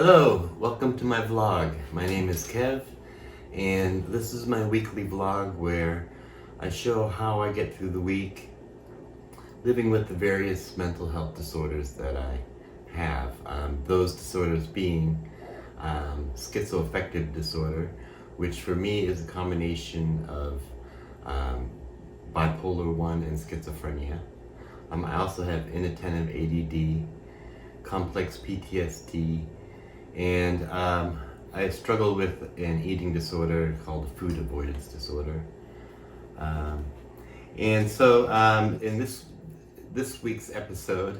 Hello, welcome to my vlog. My name is Kev, and this is my weekly vlog where I show how I get through the week living with the various mental health disorders that I have. Those disorders being schizoaffective disorder, which for me is a combination of bipolar 1 and schizophrenia. I also have inattentive ADD, complex PTSD, and I struggle with an eating disorder called food avoidance disorder. And so in this week's episode,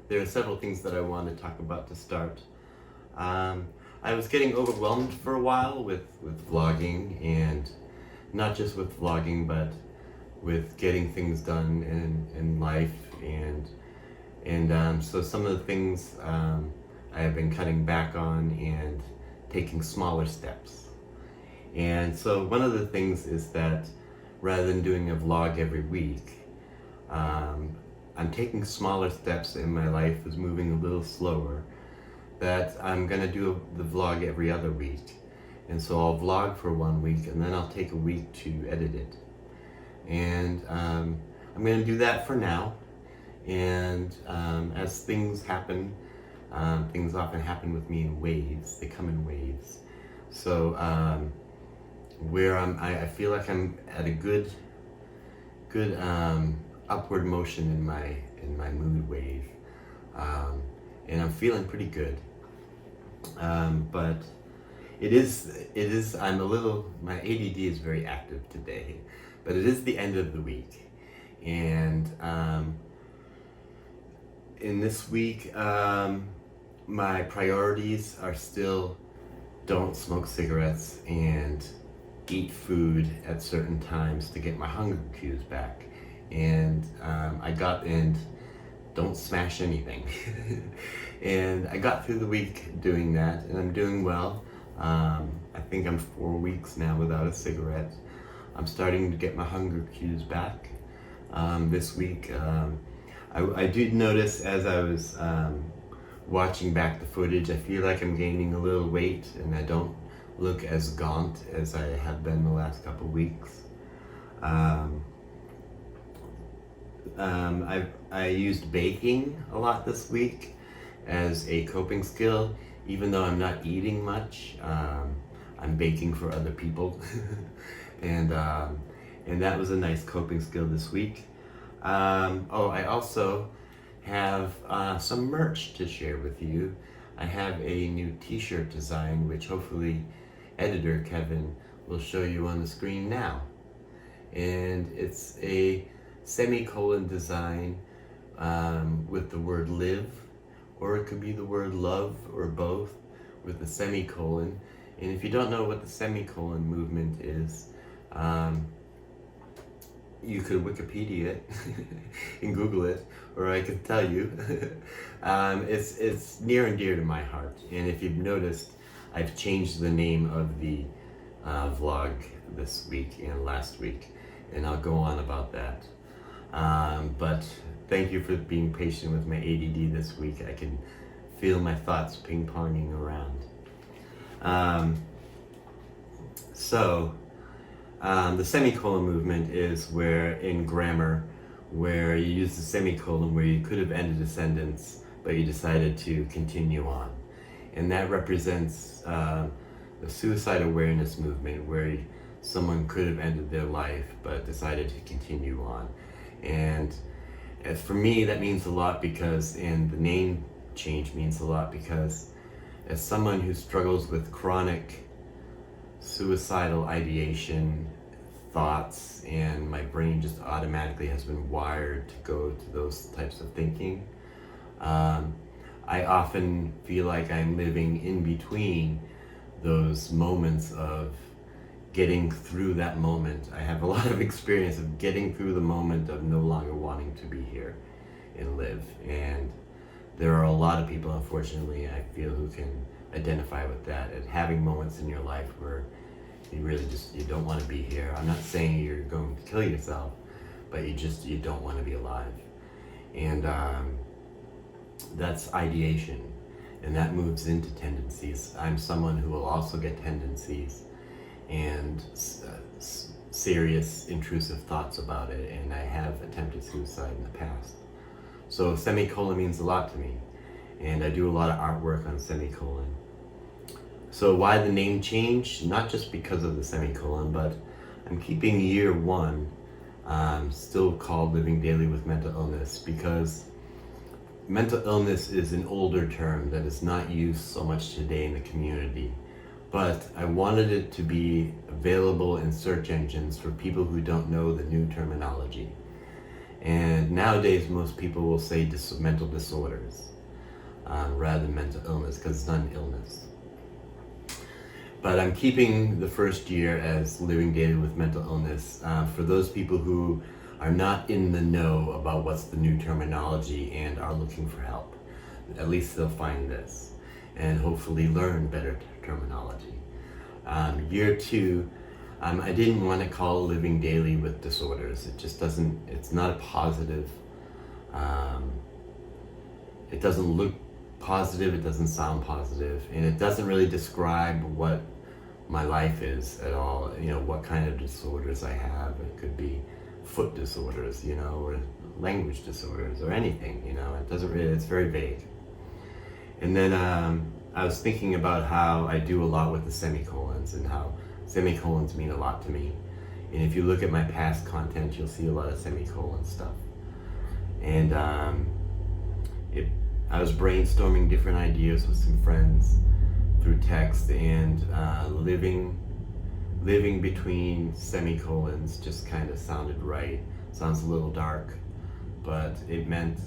there are several things that I want to talk about to start. I was getting overwhelmed for a while with vlogging, and not just with vlogging, but with getting things done in life, and so some of the things I have been cutting back on and taking smaller steps. And so one of the things is that rather than doing a vlog every week, I'm taking smaller steps in my life, is moving a little slower, that I'm gonna do the vlog every other week. And so I'll vlog for 1 week and then I'll take a week to edit it. And I'm gonna do that for now. And as things happen, things often happen with me in waves. They come in waves. So where I feel like I'm at a good upward motion in my mood wave, and I'm feeling pretty good. But it is I'm a little, my ADD is very active today, but it is the end of the week, and in this week, my priorities are still don't smoke cigarettes and eat food at certain times to get my hunger cues back. And and don't smash anything. And I got through the week doing that, and I'm doing well. I think I'm 4 weeks now without a cigarette. I'm starting to get my hunger cues back this week. I did notice as I was watching back the footage, I feel like I'm gaining a little weight and I don't look as gaunt as I have been the last couple weeks. I used baking a lot this week as a coping skill. Even though I'm not eating much, I'm baking for other people. and that was a nice coping skill this week. I also have some merch to share with you. I have a new t-shirt design, which hopefully editor Kevin will show you on the screen now. And it's a semicolon design with the word live, or it could be the word love, or both, with a semicolon. And if you don't know what the semicolon movement is, you could Wikipedia it and Google it, or I could tell you. It's near and dear to my heart, and if you've noticed, I've changed the name of the vlog this week and last week, and I'll go on about that. But thank you for being patient with my ADD this week. I can feel my thoughts ping-ponging around. The semicolon movement is where, in grammar, where you use the semicolon where you could have ended a sentence, but you decided to continue on. And that represents the suicide awareness movement, where someone could have ended their life, but decided to continue on. And as for me, that means a lot because, and the name change means a lot because, as someone who struggles with chronic suicidal ideation, thoughts, and my brain just automatically has been wired to go to those types of thinking, I often feel like I'm living in between those moments of getting through that moment. I have a lot of experience of getting through the moment of no longer wanting to be here and live. And there are a lot of people, unfortunately, I feel, who can identify with that, and having moments in your life where you really just, you don't want to be here. I'm not saying you're going to kill yourself, but you don't want to be alive. And that's ideation. and that moves into tendencies. I'm someone who will also get tendencies and serious intrusive thoughts about it, and I have attempted suicide in the past. So semicolon means a lot to me, and I do a lot of artwork on semicolon. So why the name change? Not just because of the semicolon, but I'm keeping year 1 still called Living Daily with Mental Illness, because mental illness is an older term that is not used so much today in the community. But I wanted it to be available in search engines for people who don't know the new terminology. And nowadays, most people will say mental disorders rather than mental illness, because it's not an illness. But I'm keeping the first year as Living Daily with Mental Illness for those people who are not in the know about what's the new terminology and are looking for help. At least they'll find this and hopefully learn better terminology. Year 2, I didn't want to call Living Daily with Disorders. It just doesn't, it's not a positive, it doesn't look positive, it doesn't sound positive, and it doesn't really describe what my life is at all, what kind of disorders I have. It could be foot disorders, or language disorders, or anything, it doesn't really, it's very vague. And then I was thinking about how I do a lot with the semicolons and how semicolons mean a lot to me. And if you look at my past content, you'll see a lot of semicolon stuff. And I was brainstorming different ideas with some friends through text, and living between semicolons just kind of sounded right. Sounds a little dark, but it means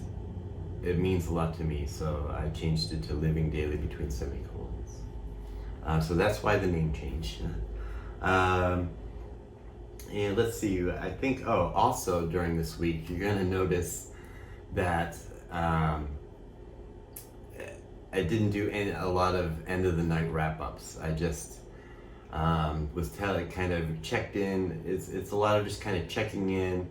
a lot to me, so I changed it to Living Daily between semicolons. So that's why the name changed. And let's see, I think, also during this week, you're gonna notice that I didn't do a lot of end of the night wrap-ups. I just was kind of checked in. It's a lot of just kind of checking in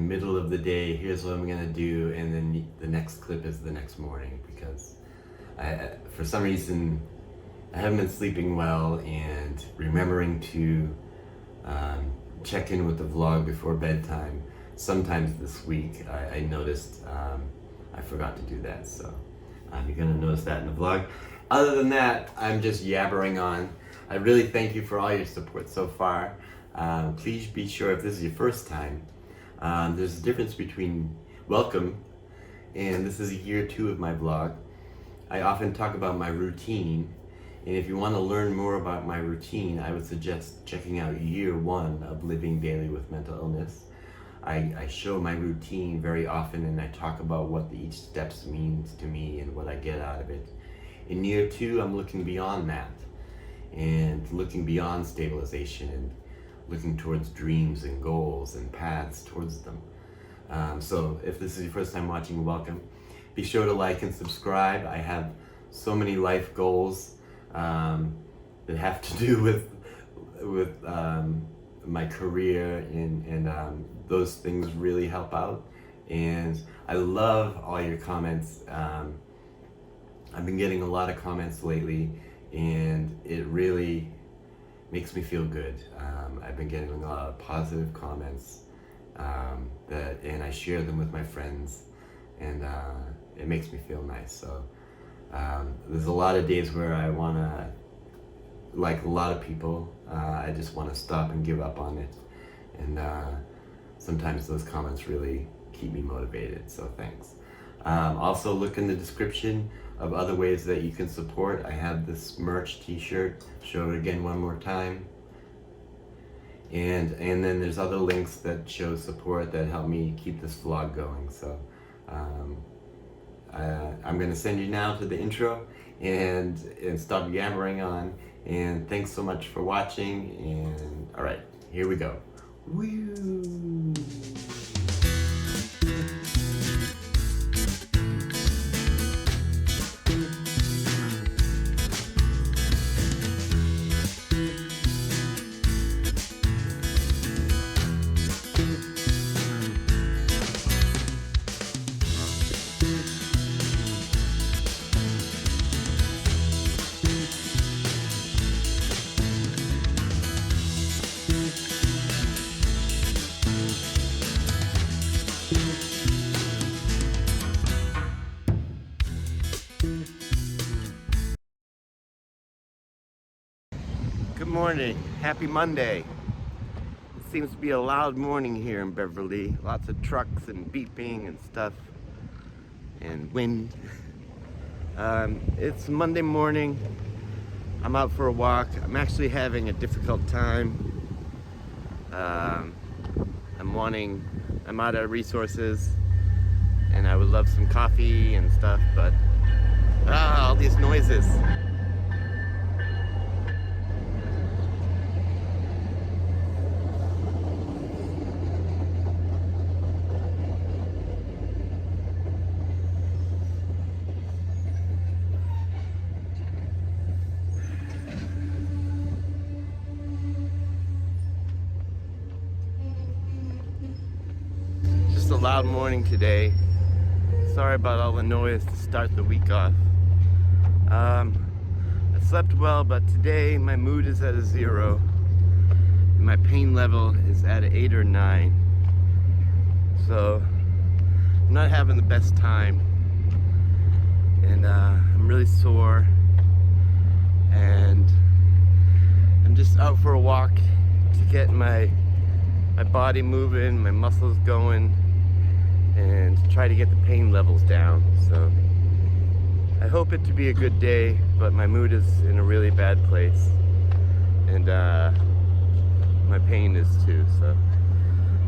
middle of the day, here's what I'm gonna do, and then the next clip is the next morning, because for some reason I haven't been sleeping well, and remembering to check in with the vlog before bedtime. Sometimes this week I noticed I forgot to do that, so you're gonna notice that in the vlog. Other than that, I'm just yabbering on. I really thank you for all your support so far. Please be sure, if this is your first time, there's a difference between welcome and this is year 2 of my vlog. I often talk about my routine, and if you want to learn more about my routine, I would suggest checking out year 1 of Living Daily with Mental Illness. I show my routine very often, and I talk about what each steps means to me and what I get out of it. In year 2, I'm looking beyond that, and looking beyond stabilization, and looking towards dreams and goals and paths towards them. So if this is your first time watching, welcome. Be sure to like and subscribe. I have so many life goals that have to do with my career, and those things really help out. And I love all your comments. I've been getting a lot of comments lately, and it really makes me feel good. I've been getting a lot of positive comments, and I share them with my friends, and it makes me feel nice. So there's a lot of days where I want to, like a lot of people, I just want to stop and give up on it. And sometimes those comments really keep me motivated, so thanks. Also look in the description of other ways that you can support. I have this merch t-shirt, show it again one more time. And then there's other links that show support that help me keep this vlog going. So I'm gonna send you now to the intro and stop yammering on. And thanks so much for watching, and all right, here we go. Woo! morning. Happy Monday. It seems to be a loud morning here in Beverly. Lots of trucks and beeping and stuff and wind. It's Monday morning. I'm out for a walk. I'm actually having a difficult time. I'm out of resources and I would love some coffee and stuff, but all these noises. Just a loud morning today. Sorry about all the noise to start the week off. I slept well, but today my mood is at a 0. And my pain level is at an 8 or 9. So I'm not having the best time. And I'm really sore. And I'm just out for a walk to get my body moving, my muscles going, and try to get the pain levels down. So I hope it to be a good day, but my mood is in a really bad place, and my pain is too. So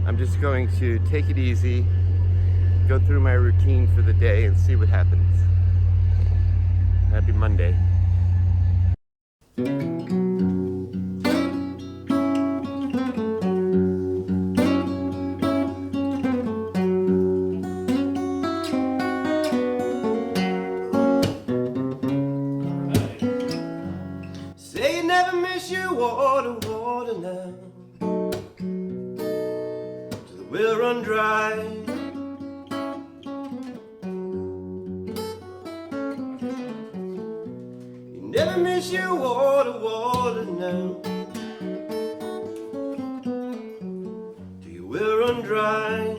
I'm just going to take it easy, go through my routine for the day, and see what happens. Happy Monday. Say you never miss your water now, till the well run dry. You never miss your water now, till your well run dry.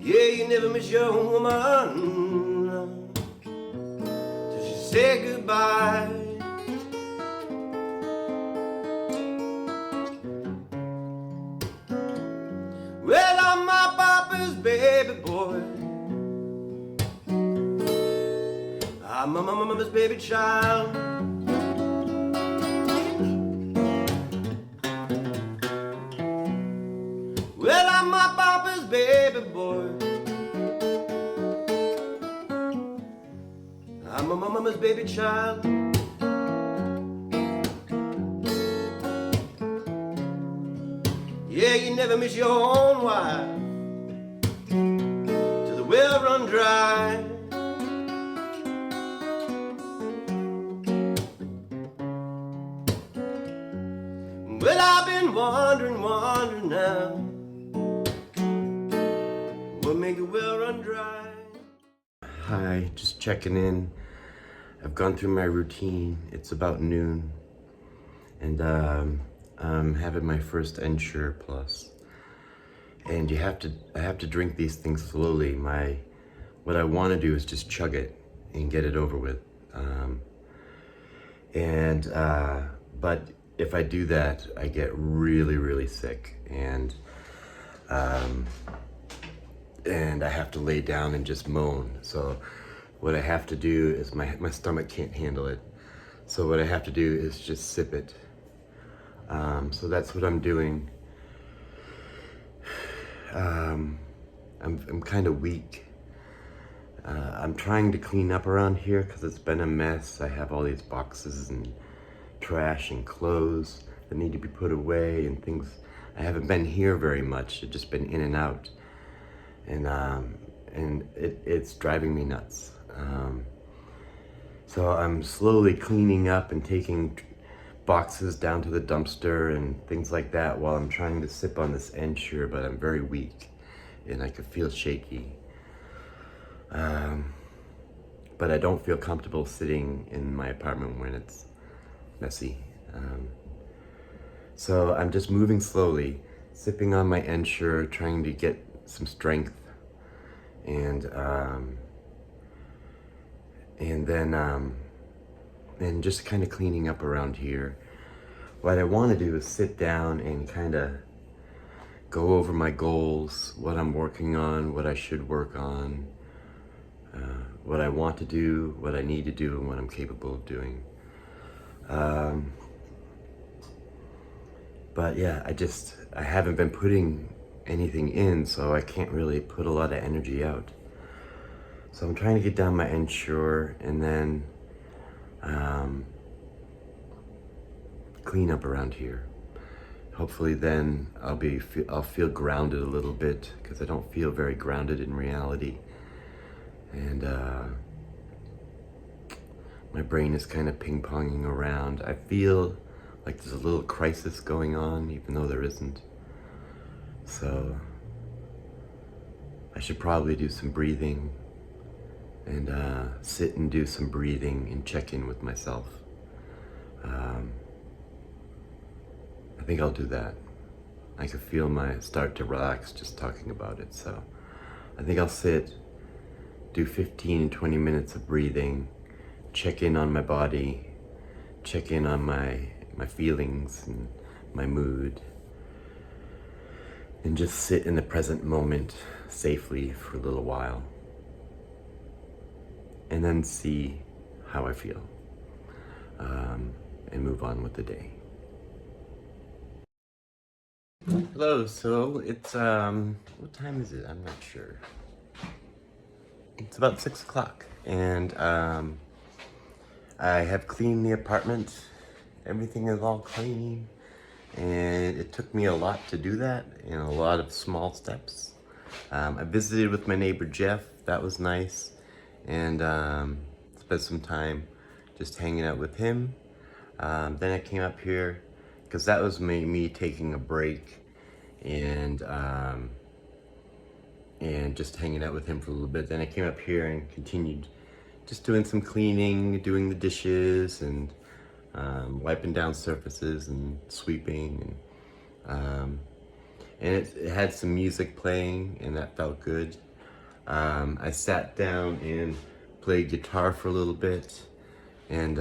Yeah, you never miss your woman till she said goodbye. Well, I'm my papa's baby boy. I'm my mama's baby child. Well, I'm my papa's baby boy. I'm my mama's baby child. Yeah, you never miss your own wife till the well run dry. Well, I've been wondering now, what make the well run dry? Hi, just checking in. I've gone through my routine. It's about noon, and I'm having my first Ensure Plus. And I have to drink these things slowly. What I want to do is just chug it and get it over with. But if I do that, I get really, really sick, and I have to lay down and just moan. So what I have to do is my stomach can't handle it. So what I have to do is just sip it. So that's what I'm doing. I'm kind of weak. I'm trying to clean up around here because it's been a mess. I have all these boxes and trash and clothes that need to be put away and things. I haven't been here very much. I've just been in and out. And it's driving me nuts. So I'm slowly cleaning up and taking boxes down to the dumpster and things like that while I'm trying to sip on this Ensure, but I'm very weak and I could feel shaky. But I don't feel comfortable sitting in my apartment when it's messy. So I'm just moving slowly, sipping on my Ensure, trying to get some strength, and And then and just kind of cleaning up around here. What I want to do is sit down and kind of go over my goals, what I'm working on, what I should work on, what I want to do, what I need to do, and what I'm capable of doing. But yeah, I haven't been putting anything in, so I can't really put a lot of energy out. So I'm trying to get down my ensure and then clean up around here. Hopefully then I'll feel grounded a little bit, because I don't feel very grounded in reality. And my brain is kind of ping-ponging around. I feel like there's a little crisis going on, even though there isn't. So I should probably do some breathing and sit and do some breathing and check in with myself. I think I'll do that. I can feel my start to relax just talking about it. So I think I'll sit, do 15, 20 minutes of breathing, check in on my body, check in on my feelings and my mood, and just sit in the present moment safely for a little while, and then see how I feel, and move on with the day. Hello, so it's, what time is it? I'm not sure. It's about 6 o'clock, and I have cleaned the apartment. Everything is all clean, and it took me a lot to do that, and a lot of small steps. I visited with my neighbor Jeff. That was nice, and spent some time just hanging out with him. Then I came up here because that was me taking a break, and just hanging out with him for a little bit. Then I came up here and continued just doing some cleaning, doing the dishes, and wiping down surfaces and sweeping, and it had some music playing, and that felt good. I sat down and played guitar for a little bit, and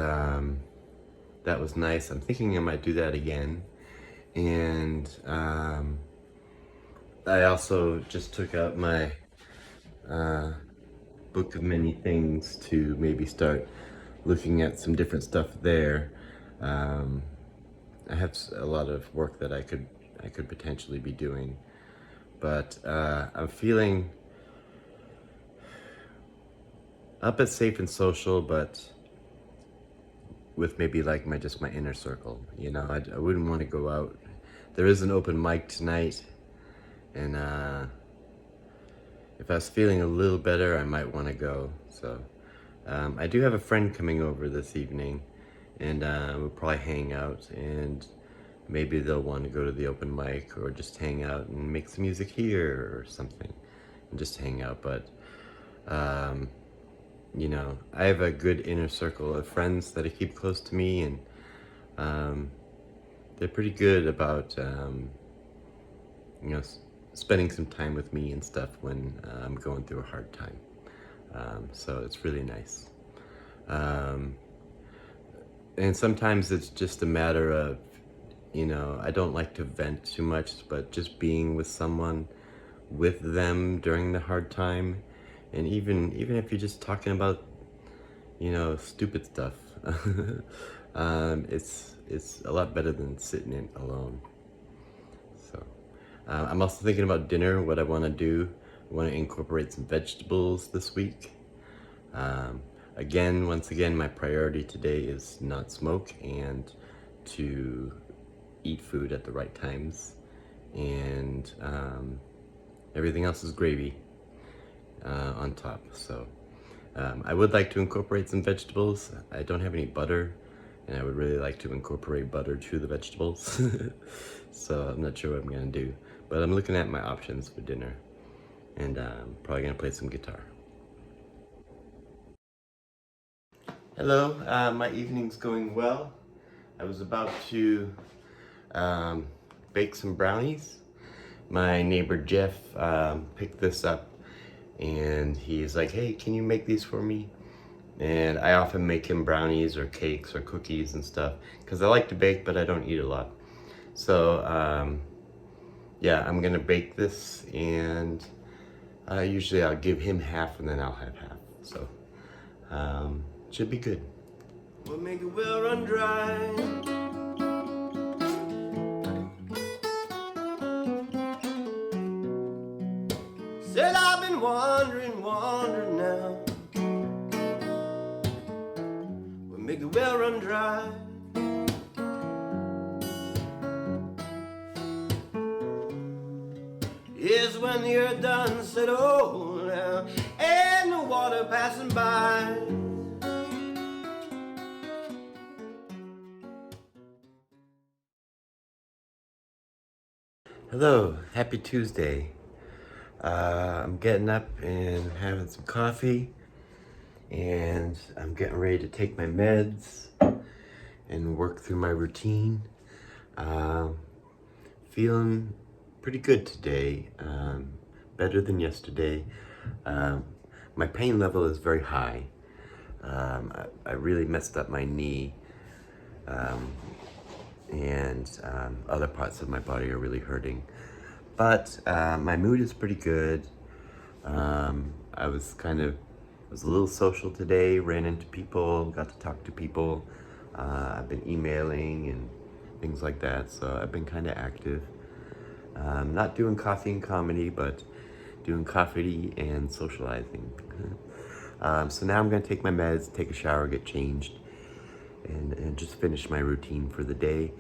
that was nice. I'm thinking I might do that again. And I also just took out my book of many things to maybe start looking at some different stuff there. I have a lot of work that I could potentially be doing, but I'm feeling up at Safe and Social, but with maybe like just my inner circle. You know, I wouldn't want to go out. There is an open mic tonight, and if I was feeling a little better, I might want to go. So I do have a friend coming over this evening, and we'll probably hang out, and maybe they'll want to go to the open mic or just hang out and make some music here or something and just hang out. But you know, I have a good inner circle of friends that I keep close to me, and they're pretty good about you know, spending some time with me and stuff when I'm going through a hard time. So it's really nice. And sometimes it's just a matter of, you know, I don't like to vent too much, but just being with someone, with them during the hard time, and even if you're just talking about, you know, stupid stuff, it's a lot better than sitting in alone. So I'm also thinking about dinner, what I want to do. I want to incorporate some vegetables this week. Once again, my priority today is not smoke and to eat food at the right times, and everything else is gravy on top. So I would like to incorporate some vegetables. I don't have any butter, and I would really like to incorporate butter to the vegetables. So I'm not sure what I'm gonna do, but I'm looking at my options for dinner, and I'm probably gonna play some guitar. Hello, my evening's going well. I was about to bake some brownies. My neighbor Jeff picked this up, and he's like, hey, can you make these for me? And I often make him brownies or cakes or cookies and stuff because I like to bake, but I don't eat a lot. So yeah, I'm gonna bake this, and usually I'll give him half and then I'll have half. So should be good. We'll make the well run dry. Said I've been wandering now. We'll make the well run dry. Is when the earth done settle down and the water passing by. Hello, happy Tuesday. I'm getting up and having some coffee, and I'm getting ready to take my meds and work through my routine. Feeling pretty good today, better than yesterday. My pain level is very high. I really messed up my knee, and other parts of my body are really hurting. But my mood is pretty good. I was a little social today, ran into people, got to talk to people. I've been emailing and things like that, so I've been kind of active. Not doing coffee and comedy, but doing coffee and socializing. So now I'm gonna take my meds, take a shower, get changed, and just finish my routine for the day.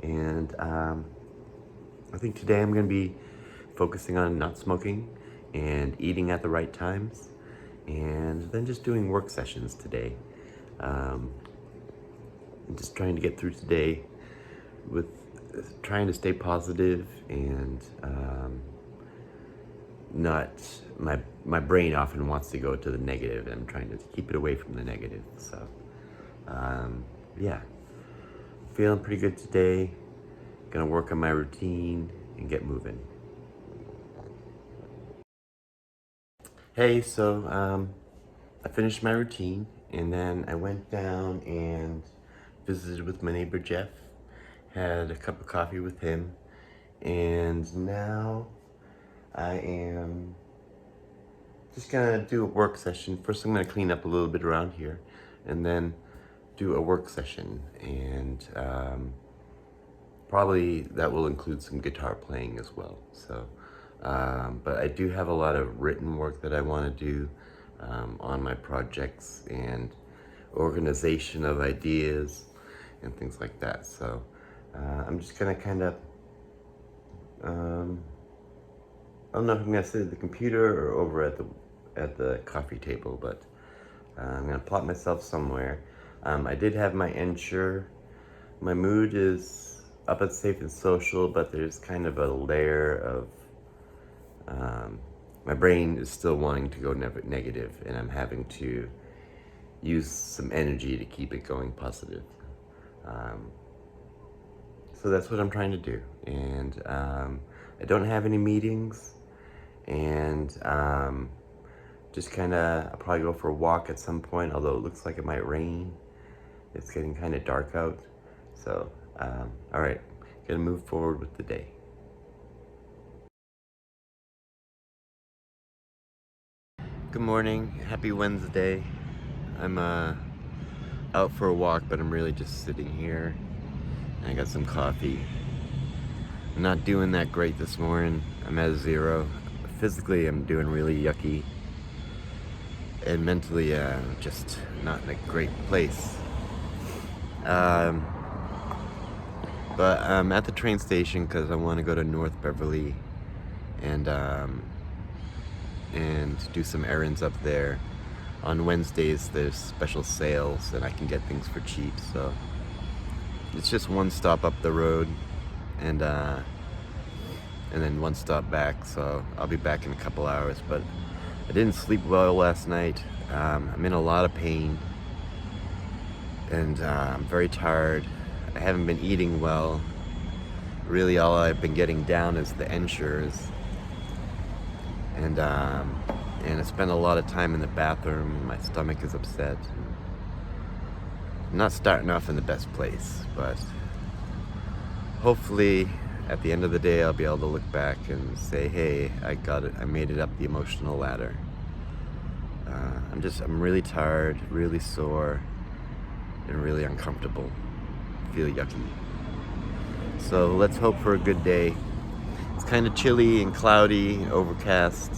And I think today I'm gonna be focusing on not smoking and eating at the right times, and then just doing work sessions today. And just trying to get through today with trying to stay positive and not my brain often wants to go to the negative, and I'm trying to keep it away from the negative. So yeah, feeling pretty good today. Gonna work on my routine and get moving. Hey, so I finished my routine, and then I went down and visited with my neighbor Jeff, had a cup of coffee with him, and now I am just gonna do a work session. First I'm gonna clean up a little bit around here, and then do a work session, and probably that will include some guitar playing as well. So but I do have a lot of written work that I want to do on my projects and organization of ideas and things like that. So I'm just gonna kind of I don't know if I'm gonna sit at the computer or over at the coffee table, but I'm gonna plot myself somewhere. I did have my ensure. My mood is up at safe and social, but there's kind of a layer of my brain is still wanting to go negative, and I'm having to use some energy to keep it going positive. So that's what I'm trying to do. And I don't have any meetings, and just I'll probably go for a walk at some point, although it looks like it might rain. It's getting kind of dark out. So, all right, gonna move forward with the day. Good morning, happy Wednesday. I'm out for a walk, but I'm really just sitting here. I got some coffee. I'm not doing that great this morning. I'm at a 0. Physically, I'm doing really yucky. And mentally, just not in a great place. But I'm at the train station because I want to go to North Beverly and do some errands up there. On Wednesdays, there's special sales and I can get things for cheap. So it's just one stop up the road, and then one stop back. So I'll be back in a couple hours. But I didn't sleep well last night. I'm in a lot of pain, and I'm very tired. I haven't been eating well. Really, all I've been getting down is the ensures, and and I spent a lot of time in the bathroom, and my stomach is upset. I'm not starting off in the best place, but hopefully at the end of the day I'll be able to look back and say, hey, I got it, I made it up the emotional ladder. I'm really tired, really sore, and really uncomfortable. I feel yucky. So let's hope for a good day. It's kind of chilly and cloudy, overcast.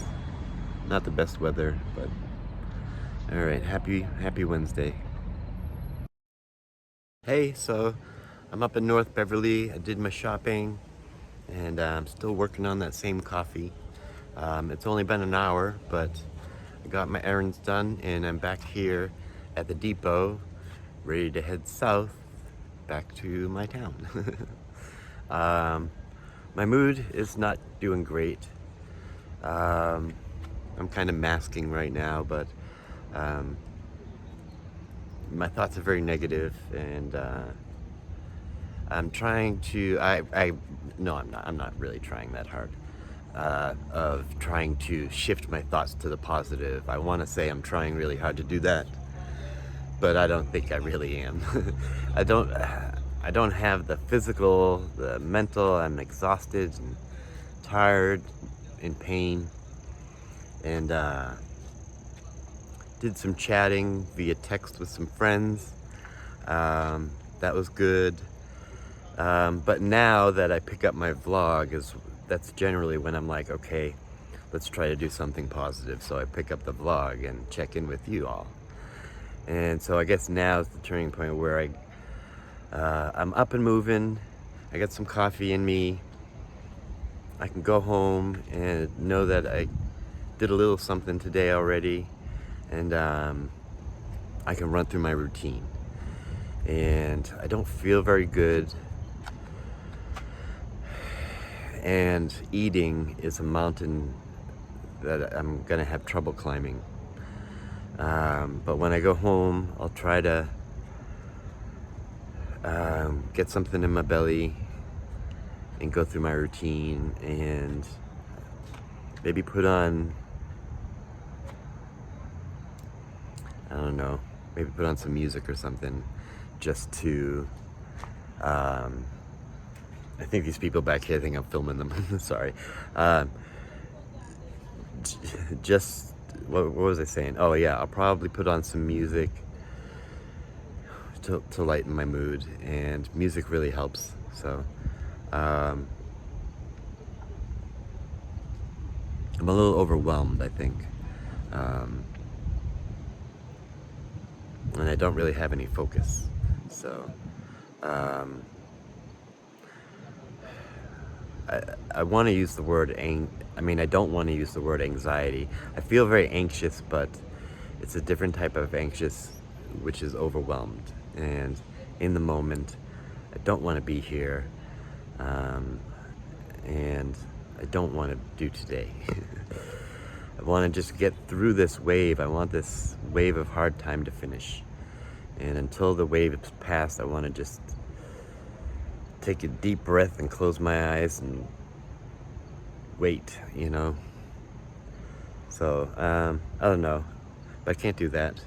Not the best weather, but all right, happy Wednesday. Hey, so I'm up in North Beverly. I did my shopping, and I'm still working on that same coffee. It's only been an hour, but I got my errands done, and I'm back here at the depot, ready to head south, back to my town. My mood is not doing great. I'm kind of masking right now, but my thoughts are very negative, and I'm trying to. No, I'm not. I'm not really trying that hard. Of trying to shift my thoughts to the positive. I want to say I'm trying really hard to do that, but I don't think I really am. I don't. I don't have the physical, the mental. I'm exhausted and tired, in pain, and did some chatting via text with some friends. That was good. But now that I pick up my vlog, that's generally when I'm like, okay, let's try to do something positive. So I pick up the vlog and check in with you all. And so I guess now is the turning point where I'm up and moving. I got some coffee in me. I can go home and know that I did a little something today already, and I can run through my routine. And I don't feel very good. And eating is a mountain that I'm gonna have trouble climbing. But when I go home, I'll try to get something in my belly and go through my routine, and maybe put on, I don't know, maybe put on some music or something, just to, I think these people back here think I'm filming them. Sorry. Just, what was I saying? Oh yeah, I'll probably put on some music to lighten my mood, and music really helps. So I'm a little overwhelmed, I think, and I don't really have any focus. So I want to use the word I don't want to use the word anxiety. I feel very anxious, but it's a different type of anxious, which is overwhelmed. And in the moment, I don't want to be here, and I don't want to do today. I want to just get through this wave. I want this wave of hard time to finish. And until the wave is past, I want to just take a deep breath and close my eyes and wait, you know? So, I don't know, but I can't do that.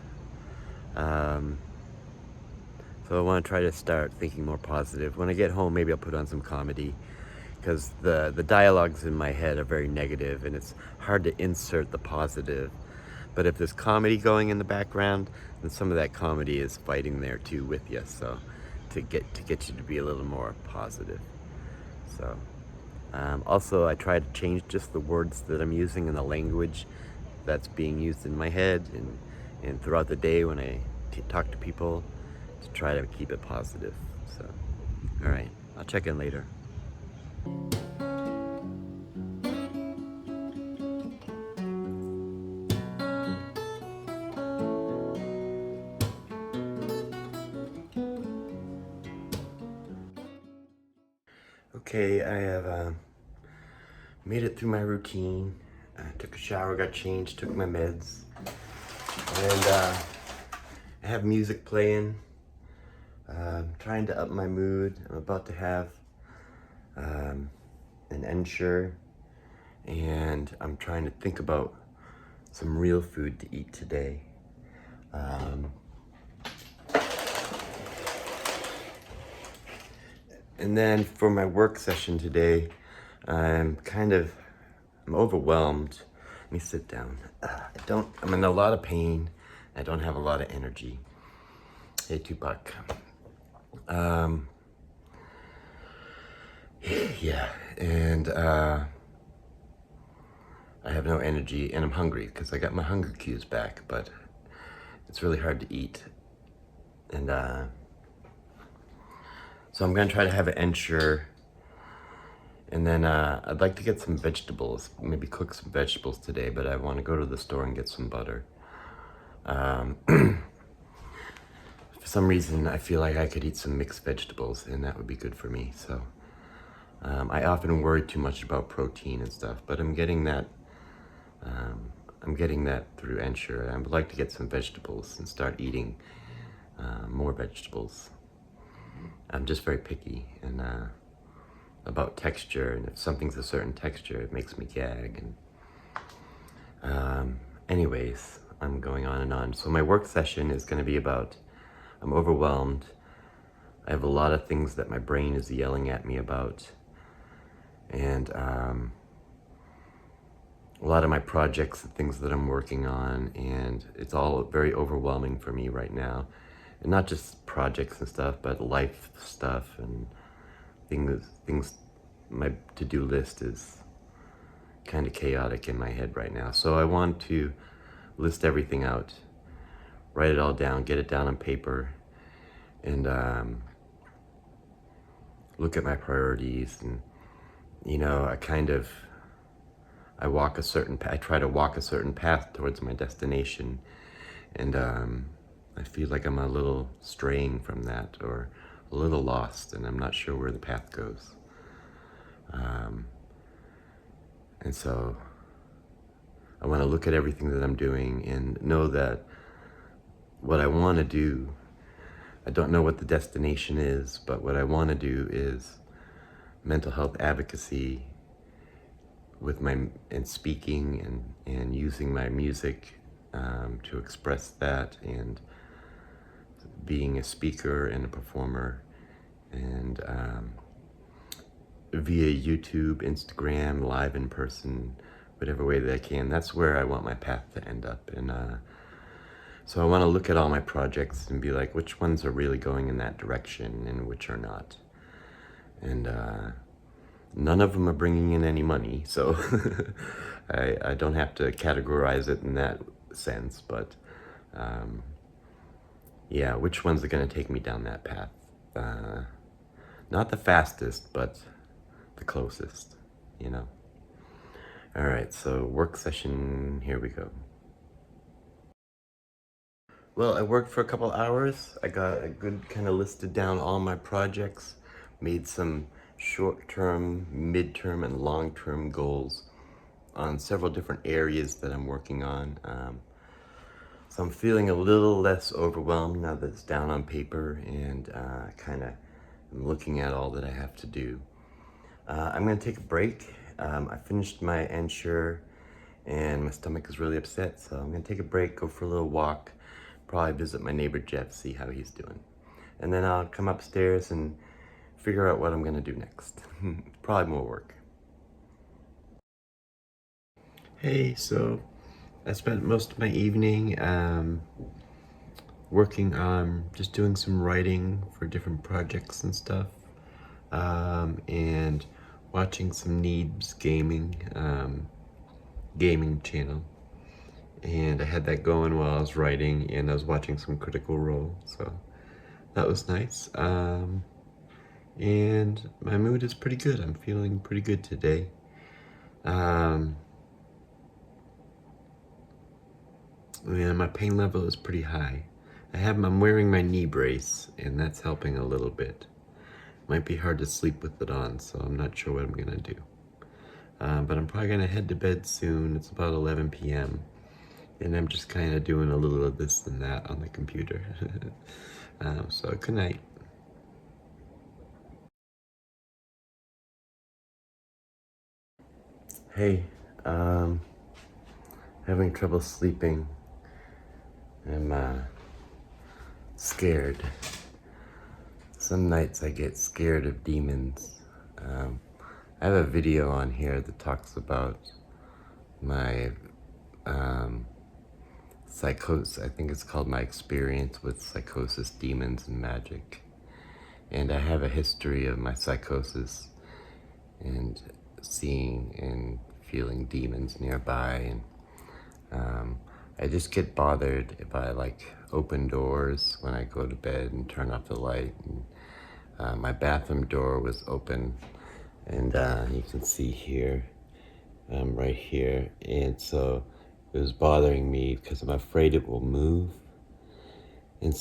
So I want to try to start thinking more positive. When I get home, maybe I'll put on some comedy, because the dialogues in my head are very negative, and it's hard to insert the positive. But if there's comedy going in the background, then some of that comedy is fighting there too with you. So to get you to be a little more positive. So also, I try to change just the words that I'm using and the language that's being used in my head and throughout the day when I talk to people, to try to keep it positive. So, all right, I'll check in later. Okay, I have made it through my routine. I took a shower, got changed, took my meds, and I have music playing. Trying to up my mood. I'm about to have an Ensure, and I'm trying to think about some real food to eat today. And then for my work session today, I'm overwhelmed. Let me sit down. I'm in a lot of pain. I don't have a lot of energy. Hey, Tupac. Yeah, and I have no energy, and I'm hungry because I got my hunger cues back, but it's really hard to eat. And so I'm gonna try to have an ensure, and then I'd like to get some vegetables, maybe cook some vegetables today, but I want to go to the store and get some butter. For some reason, I feel like I could eat some mixed vegetables, and that would be good for me. So I often worry too much about protein and stuff, but I'm getting that. I'm getting that through ensure. I would like to get some vegetables and start eating more vegetables. I'm just very picky and about texture, and if something's a certain texture, it makes me gag. And anyways, I'm going on and on. So my work session is going to be about, I'm overwhelmed. I have a lot of things that my brain is yelling at me about, and a lot of my projects, the things that I'm working on, and it's all very overwhelming for me right now. And not just projects and stuff, but life stuff and things. My to-do list is kind of chaotic in my head right now. So I want to list everything out, write it all down, get it down on paper, and look at my priorities. And I try to walk a certain path towards my destination, and I feel like I'm a little straying from that, or a little lost, and I'm not sure where the path goes. And so I want to look at everything that I'm doing and know that what I want to do, I don't know what the destination is, but what I want to do is mental health advocacy and speaking and using my music to express that, and being a speaker and a performer, and via YouTube, Instagram, live in person, whatever way that I can. That's where I want my path to end up. And so I want to look at all my projects and be like, which ones are really going in that direction and which are not. And none of them are bringing in any money, so I don't have to categorize it in that sense. But yeah, which ones are going to take me down that path? Not the fastest, but the closest, All right, so work session, here we go. Well, I worked for a couple hours. I got a good kind of listed down all my projects, made some short-term, mid-term, and long-term goals on several different areas that I'm working on. So I'm feeling a little less overwhelmed now that it's down on paper, and kind of I'm looking at all that I have to do. I'm gonna take a break. I finished my ensure, and my stomach is really upset, so I'm gonna take a break, go for a little walk, probably visit my neighbor Jeff, see how he's doing. And then I'll come upstairs and figure out what I'm gonna do next. Probably more work. Hey, so I spent most of my evening working on just doing some writing for different projects and stuff, and watching some Neebs gaming channel. And I had that going while I was writing, and I was watching some Critical Role, so that was nice. And my mood is pretty good. I'm feeling pretty good today. And my pain level is pretty high. I'm wearing my knee brace, and that's helping a little bit. Might be hard to sleep with it on, so I'm not sure what I'm gonna do. But I'm probably gonna head to bed soon. It's about 11 p.m. And I'm just kind of doing a little of this and that on the computer. So good night. Hey, having trouble sleeping. I'm scared. Some nights I get scared of demons. I have a video on here that talks about my psychosis. I think it's called My Experience with Psychosis, Demons, and Magic. And I have a history of my psychosis and seeing and feeling demons nearby. And I just get bothered by like open doors when I go to bed and turn off the light. And my bathroom door was open, and you can see here, right here. And so it was bothering me because I'm afraid it will move. And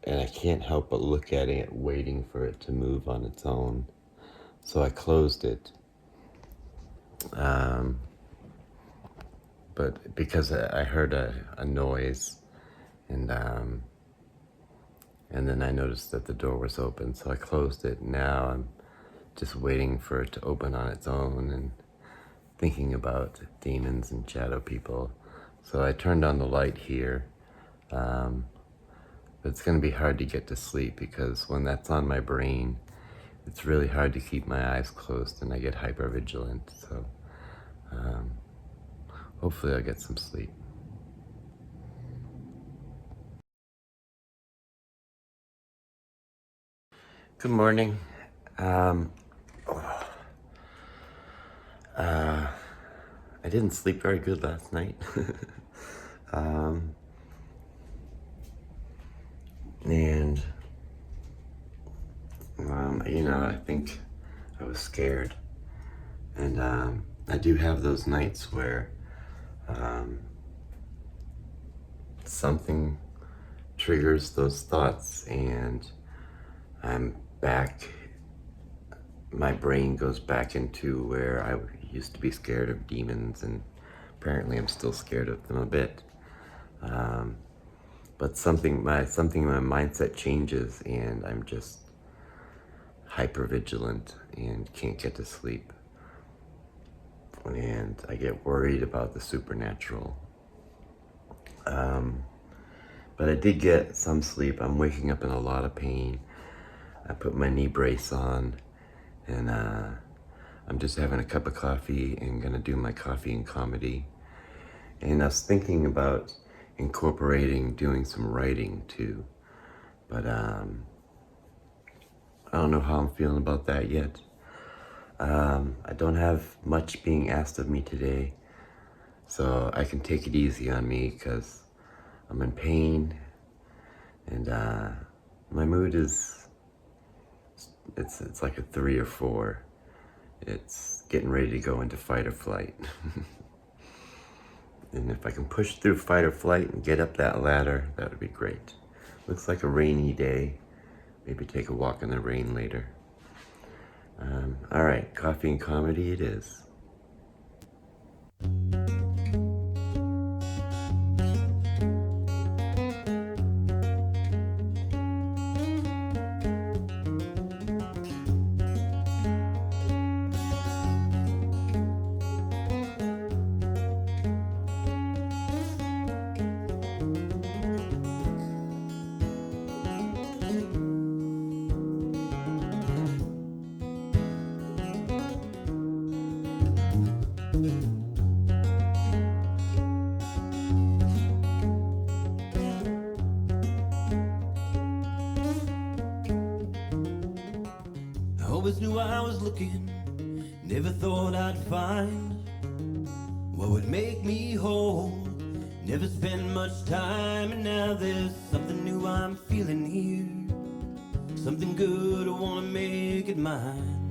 I can't help but look at it, waiting for it to move on its own. So I closed it. But because I heard a noise, and then I noticed that the door was open, so I closed it. Now I'm just waiting for it to open on its own and thinking about demons and shadow people. So I turned on the light here, but it's going to be hard to get to sleep because when that's on my brain, it's really hard to keep my eyes closed and I get hypervigilant. So hopefully I'll get some sleep. Good morning. I didn't sleep very good last night. And I think I was scared. And I do have those nights where something triggers those thoughts and I'm back. My brain goes back into where I used to be scared of demons, and apparently I'm still scared of them a bit. But something in my mindset changes, and I'm just hyper vigilant and can't get to sleep. And I get worried about the supernatural. But I did get some sleep. I'm waking up in a lot of pain. I put my knee brace on, and I'm just having a cup of coffee and gonna do my coffee and comedy. And I was thinking about incorporating doing some writing too, but I don't know how I'm feeling about that yet. I don't have much being asked of me today, so I can take it easy on me because I'm in pain, and my mood is, it's like a 3 or 4. It's getting ready to go into fight or flight. And if I can push through fight or flight and get up that ladder, that would be great. Looks like a rainy day. Maybe take a walk in the rain later. All right, coffee and comedy it is. Always knew I was looking, never thought I'd find what would make me whole. Never spent much time, and now there's something new I'm feeling here. Something good, I wanna make it mine.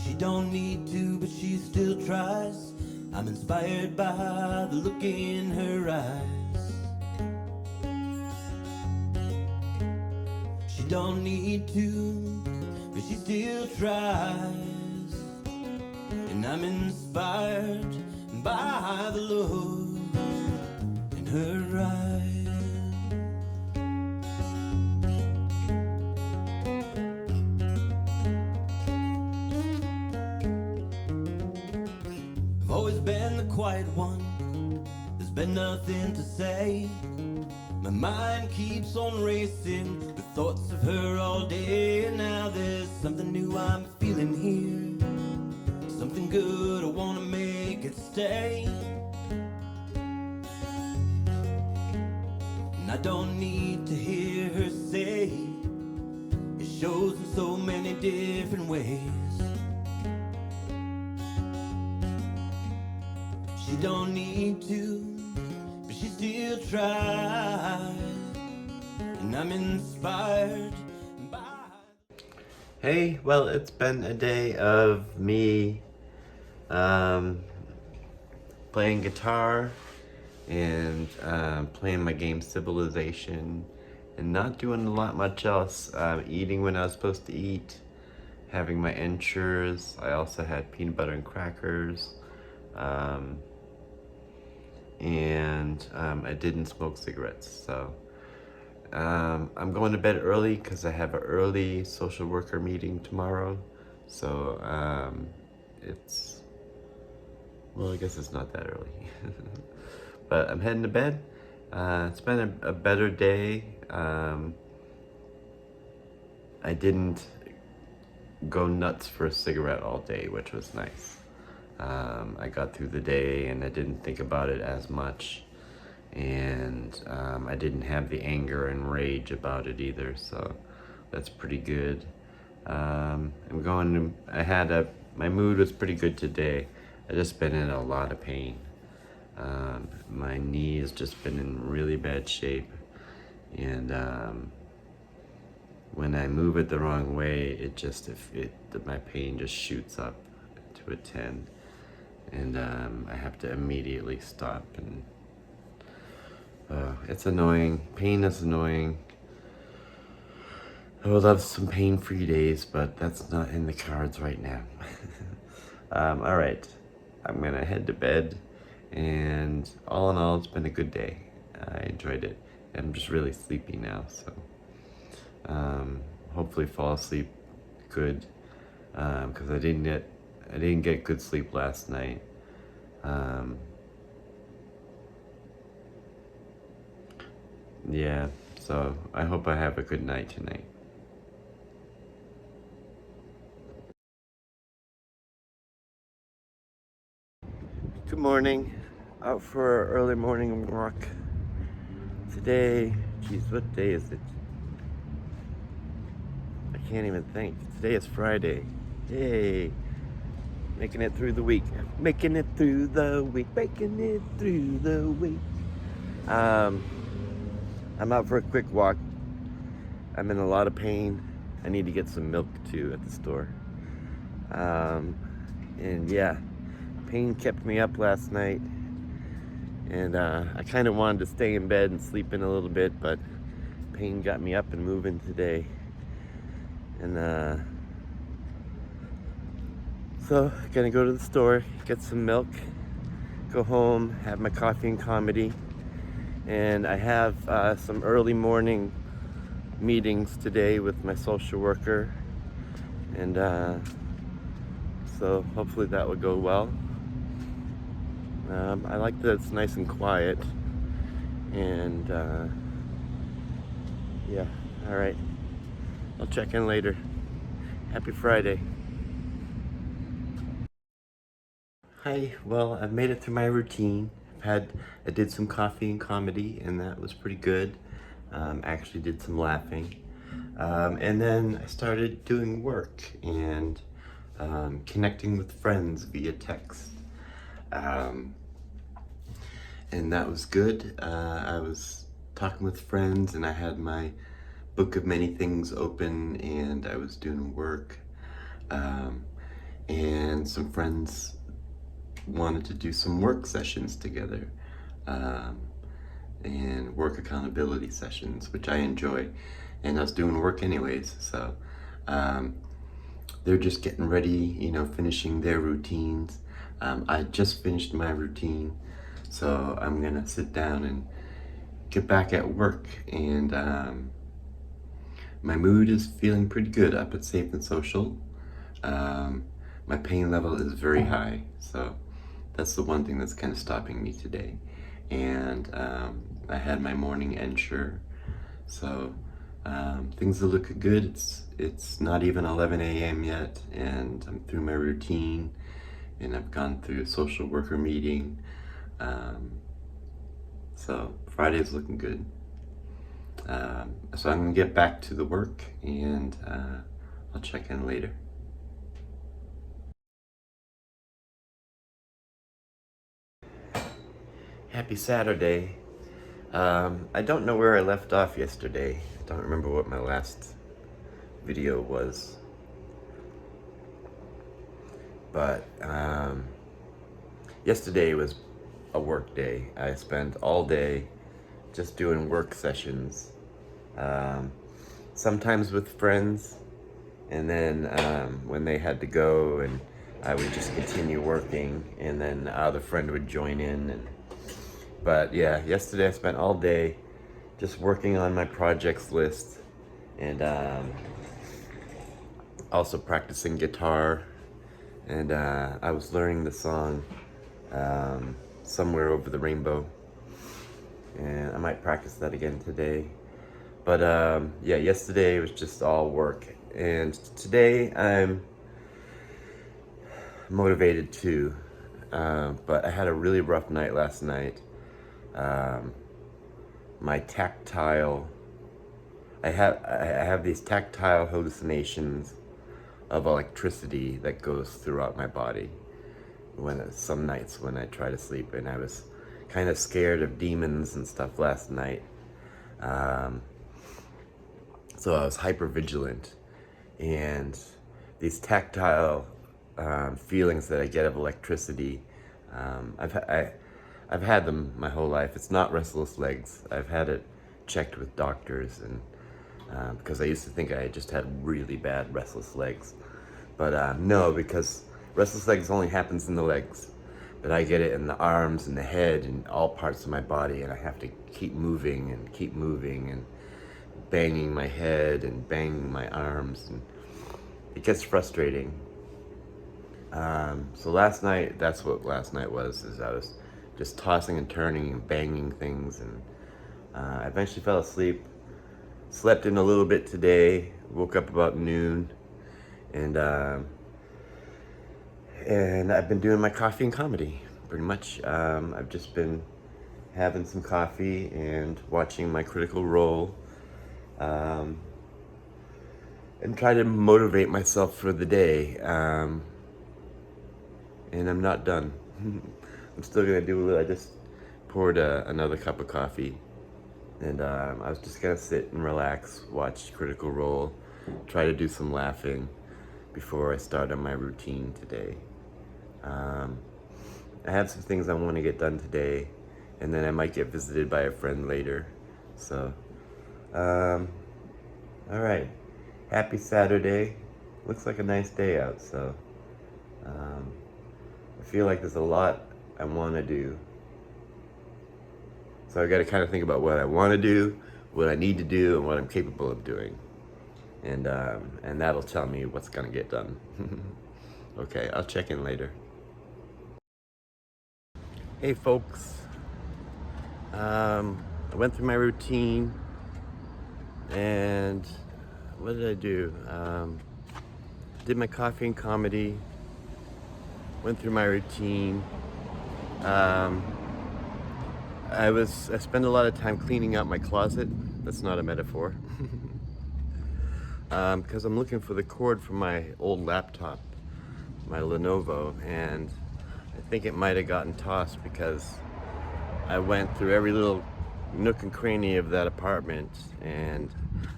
She don't need to, but she still tries. I'm inspired by the look in her eyes. She don't need to, but she still tries. And I'm inspired by the look in her eyes. been the quiet one. There's been nothing to say. My mind keeps on racing with thoughts of her all day. And now there's something new I'm feeling here. Something good, I wanna make it stay. And I don't need to hear her say it shows in so many different ways. She don't need to, but she still tries. And I'm inspired by... Hey, well, it's been a day of me playing guitar and playing my game Civilization and not doing a lot much else. Eating when I was supposed to eat, having my Ensures. I also had peanut butter and crackers. And I didn't smoke cigarettes, so I'm going to bed early because I have an early social worker meeting tomorrow. So it's, well, I guess it's not that early. But I'm heading to bed. It's been a better day. I didn't go nuts for a cigarette all day, which was nice. I got through the day and I didn't think about it as much, and I didn't have the anger and rage about it either, so that's pretty good. My mood was pretty good today. I just been in a lot of pain. My knee has just been in really bad shape, and when I move it the wrong way, my pain just shoots up to a 10. And I have to immediately stop, and it's annoying. Pain is annoying. I would love some pain-free days, but that's not in the cards right now. All right, I'm gonna head to bed, and all in all, it's been a good day. I enjoyed it. I'm just really sleepy now, so hopefully fall asleep good, because I didn't get good sleep last night. Yeah, so I hope I have a good night tonight. Good morning. Out for an early morning walk. Today, geez, what day is it? I can't even think. Today is Friday. Yay. Making it through the week. Making it through the week. Making it through the week. I'm out for a quick walk. I'm in a lot of pain. I need to get some milk too at the store. And yeah, pain kept me up last night. And I kind of wanted to stay in bed and sleep in a little bit, but pain got me up and moving today. And so gonna go to the store, get some milk, go home, have my coffee and comedy, and I have some early morning meetings today with my social worker, and so hopefully that will go well. I like that it's nice and quiet, and yeah, all right, I'll check in later. Happy Friday. Hi, well, I've made it through my routine. I did some coffee and comedy, and that was pretty good. Actually did some laughing. And then I started doing work and connecting with friends via text. And that was good. I was talking with friends, and I had my book of many things open, and I was doing work. And some friends wanted to do some work sessions together, and work accountability sessions, which I enjoy, and I was doing work anyways, so they're just getting ready, finishing their routines. I just finished my routine, so I'm gonna sit down and get back at work, and my mood is feeling pretty good up at Safe and Social. My pain level is very high, so That's the one thing that's kind of stopping me today. And I had my morning ensure, so things are looking good. It's not even 11 a.m. yet, and I'm through my routine, and I've gone through a social worker meeting. So Friday's looking good. So I'm gonna get back to the work, and I'll check in later. Happy Saturday. I don't know where I left off yesterday. I don't remember what my last video was. But yesterday was a work day. I spent all day just doing work sessions. Sometimes with friends, and then when they had to go, and I would just continue working, and then the friend would join in. But yeah, yesterday I spent all day just working on my projects list, and also practicing guitar, and I was learning the song Somewhere Over the Rainbow, and I might practice that again today. But yeah, yesterday was just all work, and today I'm motivated too, but I had a really rough night last night. My tactile, I have these tactile hallucinations of electricity that goes throughout my body some nights when I try to sleep, and I was kind of scared of demons and stuff last night. So I was hyper vigilant, and these tactile feelings that I get of electricity, I've had them my whole life. It's not restless legs. I've had it checked with doctors, and because I used to think I just had really bad restless legs, but no, because restless legs only happens in the legs, but I get it in the arms and the head and all parts of my body, and I have to keep moving and banging my head and banging my arms, and it gets frustrating. So last night, that's what last night was, is I was just tossing and turning and banging things, and I eventually fell asleep, slept in a little bit today, woke up about noon, and I've been doing my coffee and comedy, pretty much. I've just been having some coffee and watching my Critical Role, and try to motivate myself for the day. And I'm not done. I'm still gonna do a little. I just poured another cup of coffee, and I was just gonna sit and relax, watch Critical Role, try to do some laughing before I start on my routine today. I have some things I want to get done today, and then I might get visited by a friend later. So, all right. Happy Saturday. Looks like a nice day out, so I feel like there's a lot I want to do. So I got to kind of think about what I want to do, what I need to do, and what I'm capable of doing. And that'll tell me what's going to get done. Okay, I'll check in later. Hey folks, I went through my routine, and what did I do? Did my coffee and comedy, went through my routine. I spent a lot of time cleaning out my closet. That's not a metaphor. Because I'm looking for the cord from my old laptop, my Lenovo, and I think it might have gotten tossed because I went through every little nook and cranny of that apartment, and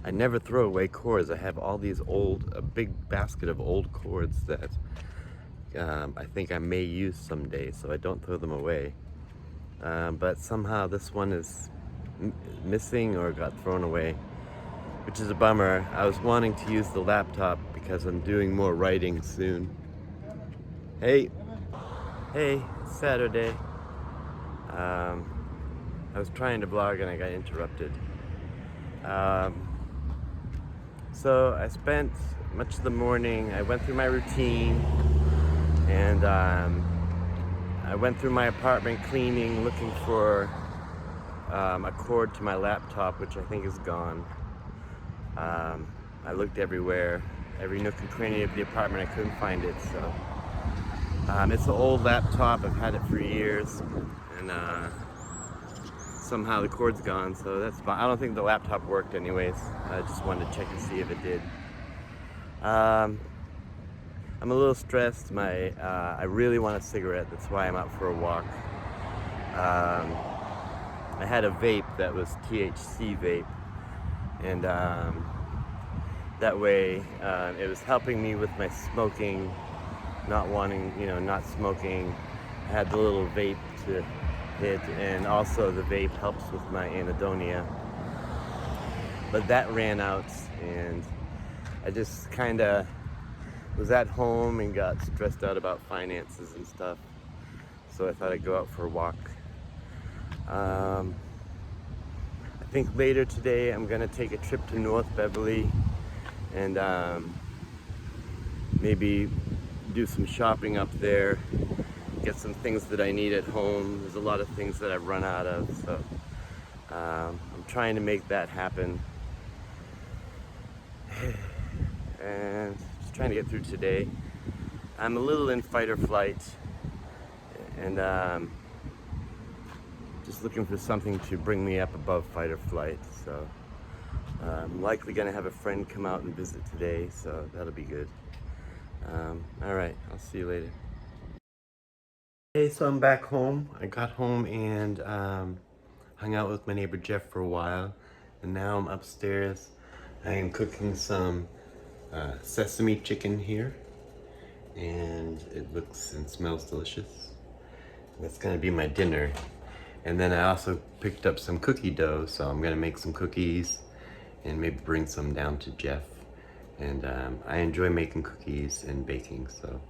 I never throw away cords. I have all these a big basket of old cords that I think I may use someday, so I don't throw them away. But somehow this one is missing or got thrown away, which is a bummer. I was wanting to use the laptop because I'm doing more writing soon. Hey, it's Saturday. I was trying to vlog and I got interrupted. So I spent much of the morning, I went through my routine, and I went through my apartment cleaning, looking for a cord to my laptop, which I think is gone. I looked everywhere, every nook and cranny of the apartment. I couldn't find it, so it's an old laptop. I've had it for years, and somehow the cord's gone, so that's fine. I don't think the laptop worked anyways. I just wanted to check and see if it did. I'm a little stressed. I really want a cigarette. That's why I'm out for a walk. I had a vape that was THC vape, and that way it was helping me with my smoking, not wanting, not smoking. I had the little vape to hit, and also the vape helps with my anhedonia. But that ran out, and I just kind of was at home and got stressed out about finances and stuff. So I thought I'd go out for a walk. I think later today I'm gonna take a trip to North Beverly and maybe do some shopping up there, get some things that I need at home. There's a lot of things that I've run out of, so I'm trying to make that happen. And just trying to get through today. I'm a little in fight or flight, and just looking for something to bring me up above fight or flight. So I'm likely gonna have a friend come out and visit today, so that'll be good. All right, I'll see you later. Hey, so I'm back home. I got home and hung out with my neighbor Jeff for a while, and now I'm upstairs. I am cooking some sesame chicken here, and it looks and smells delicious. That's gonna be my dinner. And then I also picked up some cookie dough, so I'm gonna make some cookies and maybe bring some down to Jeff. And I enjoy making cookies and baking, so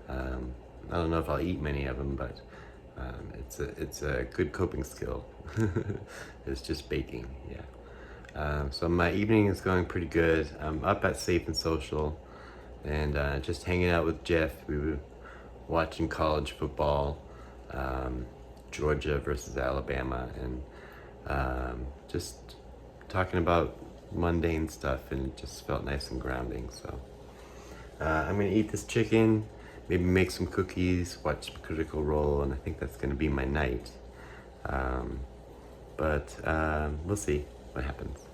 I don't know if I'll eat many of them, but it's a good coping skill. It's just baking, yeah. So my evening is going pretty good. I'm up at Safe and Social, and just hanging out with Jeff. We were watching college football, Georgia versus Alabama, and just talking about mundane stuff, and it just felt nice and grounding. So I'm gonna eat this chicken, maybe make some cookies, watch Critical Role, and I think that's gonna be my night. But we'll see what happens.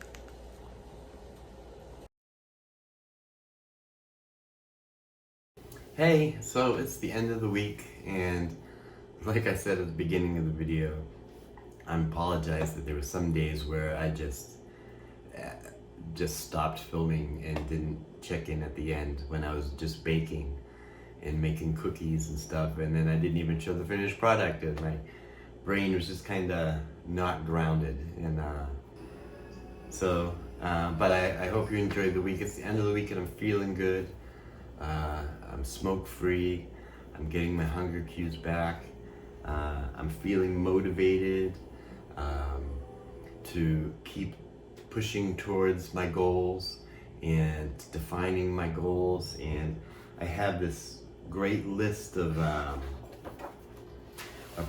Hey, so it's the end of the week, and like I said at the beginning of the video, I apologize that there were some days where I just stopped filming and didn't check in at the end when I was just baking and making cookies and stuff, and then I didn't even show the finished product, and my brain was just kind of not grounded. And but I hope you enjoyed the week. It's the end of the week and I'm feeling good. I'm smoke free. I'm getting my hunger cues back. I'm feeling motivated to keep pushing towards my goals and defining my goals. And I have this great list of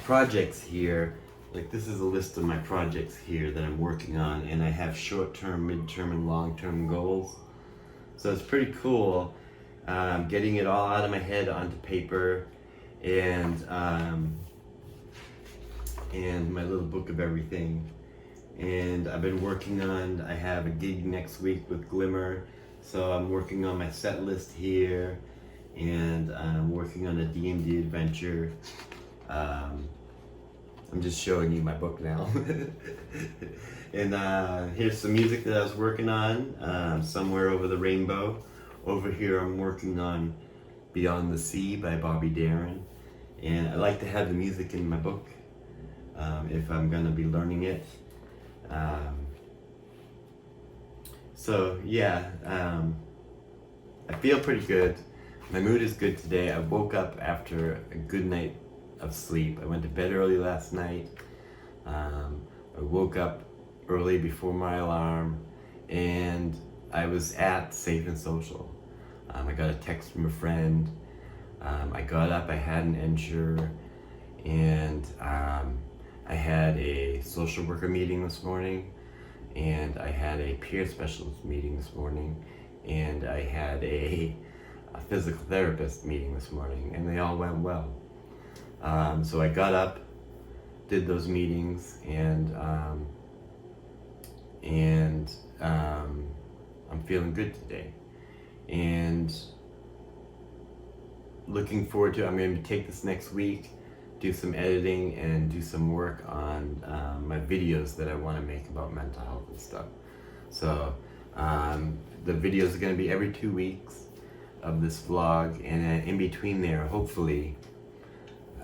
projects here. Like, this is a list of my projects here that I'm working on, and I have short-term, mid-term, and long-term goals. So it's pretty cool getting it all out of my head onto paper, and my little book of everything. And I've been working on, I have a gig next week with Glimmer, so I'm working on my set list here, and I'm working on a D&D adventure. I'm just showing you my book now. And here's some music that I was working on, Somewhere Over the Rainbow. Over here I'm working on Beyond the Sea by Bobby Darin. And I like to have the music in my book if I'm gonna be learning it. So yeah, I feel pretty good. My mood is good today. I woke up after a good night of sleep. I went to bed early last night. I woke up early before my alarm, and I was at Safe and Social. I got a text from a friend. I got up, I had an Ensure, and I had a social worker meeting this morning, and I had a peer specialist meeting this morning, and I had a physical therapist meeting this morning, and they all went well. So I got up, did those meetings, and I'm feeling good today. And looking forward to, I'm going to take this next week, do some editing and do some work on my videos that I want to make about mental health and stuff. So the videos are going to be every 2 weeks of this vlog, and in between there, hopefully,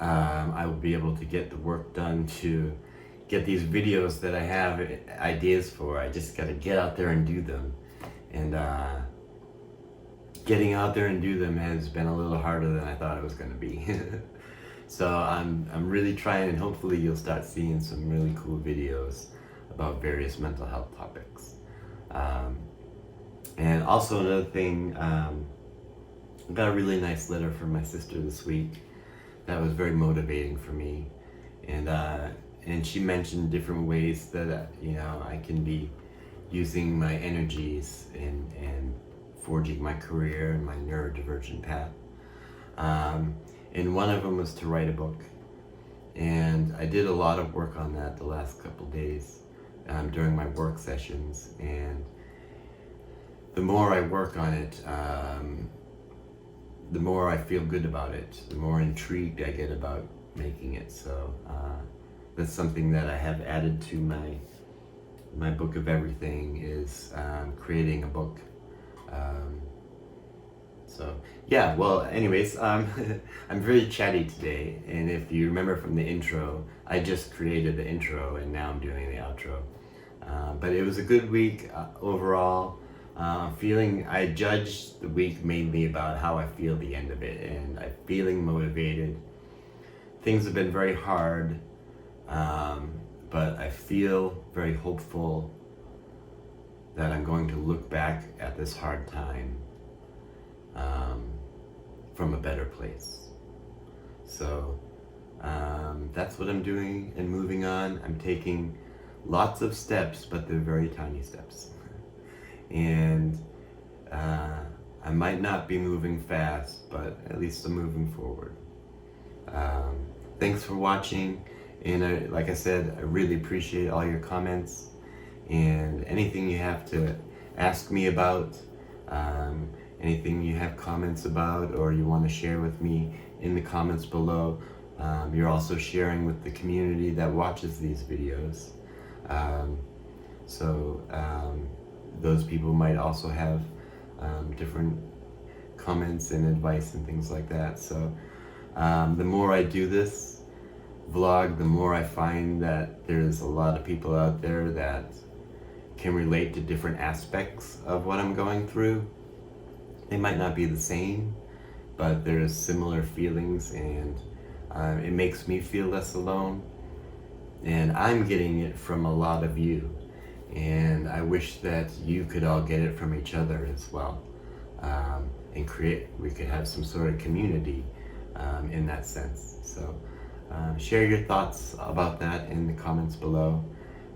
I will be able to get the work done to get these videos that I have ideas for. I just got to get out there and do them. And getting out there and do them has been a little harder than I thought it was going to be. So I'm really trying, and hopefully you'll start seeing some really cool videos about various mental health topics. And also another thing, I got a really nice letter from my sister this week that was very motivating for me. And she mentioned different ways that I can be using my energies and forging my career and my neurodivergent path. And one of them was to write a book. And I did a lot of work on that the last couple days during my work sessions. And the more I work on it, the more I feel good about it, the more intrigued I get about making it. So that's something that I have added to my book of everything, is creating a book. So yeah, well, anyways, I'm very chatty today, and if you remember from the intro, I just created the intro and now I'm doing the outro. But it was a good week overall. I judged the week mainly about how I feel at the end of it, and I'm feeling motivated. Things have been very hard, but I feel very hopeful that I'm going to look back at this hard time from a better place. So that's what I'm doing and moving on. I'm taking lots of steps, but they're very tiny steps. And I might not be moving fast, but at least I'm moving forward. Thanks for watching, and like I said, I really appreciate all your comments and anything you have to ask me about, anything you have comments about or you want to share with me in the comments below. You're also sharing with the community that watches these videos. Those people might also have different comments and advice and things like that. So the more I do this vlog, the more I find that there's a lot of people out there that can relate to different aspects of what I'm going through. They might not be the same, but there's similar feelings, and it makes me feel less alone. And I'm getting it from a lot of you. And I wish that you could all get it from each other as well, and we could have some sort of community in that sense. So share your thoughts about that in the comments below.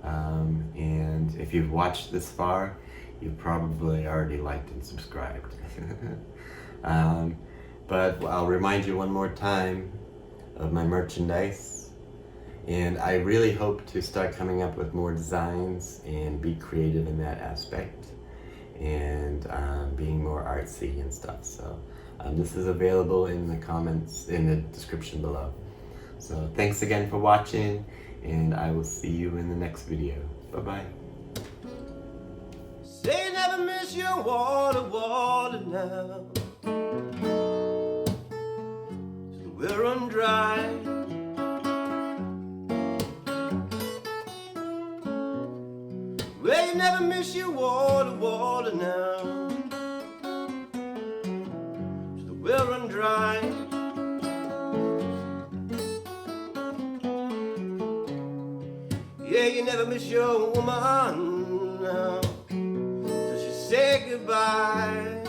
And if you've watched this far, you've probably already liked and subscribed. But I'll remind you one more time of my merchandise. And I really hope to start coming up with more designs and be creative in that aspect, and being more artsy and stuff. So this is available in the comments, in the description below. So thanks again for watching, and I will see you in the next video. Bye-bye. Say never miss your water now, till we're run dry. Well, you never miss your water now, till the well run dry. Yeah, you never miss your woman now, till she say goodbye.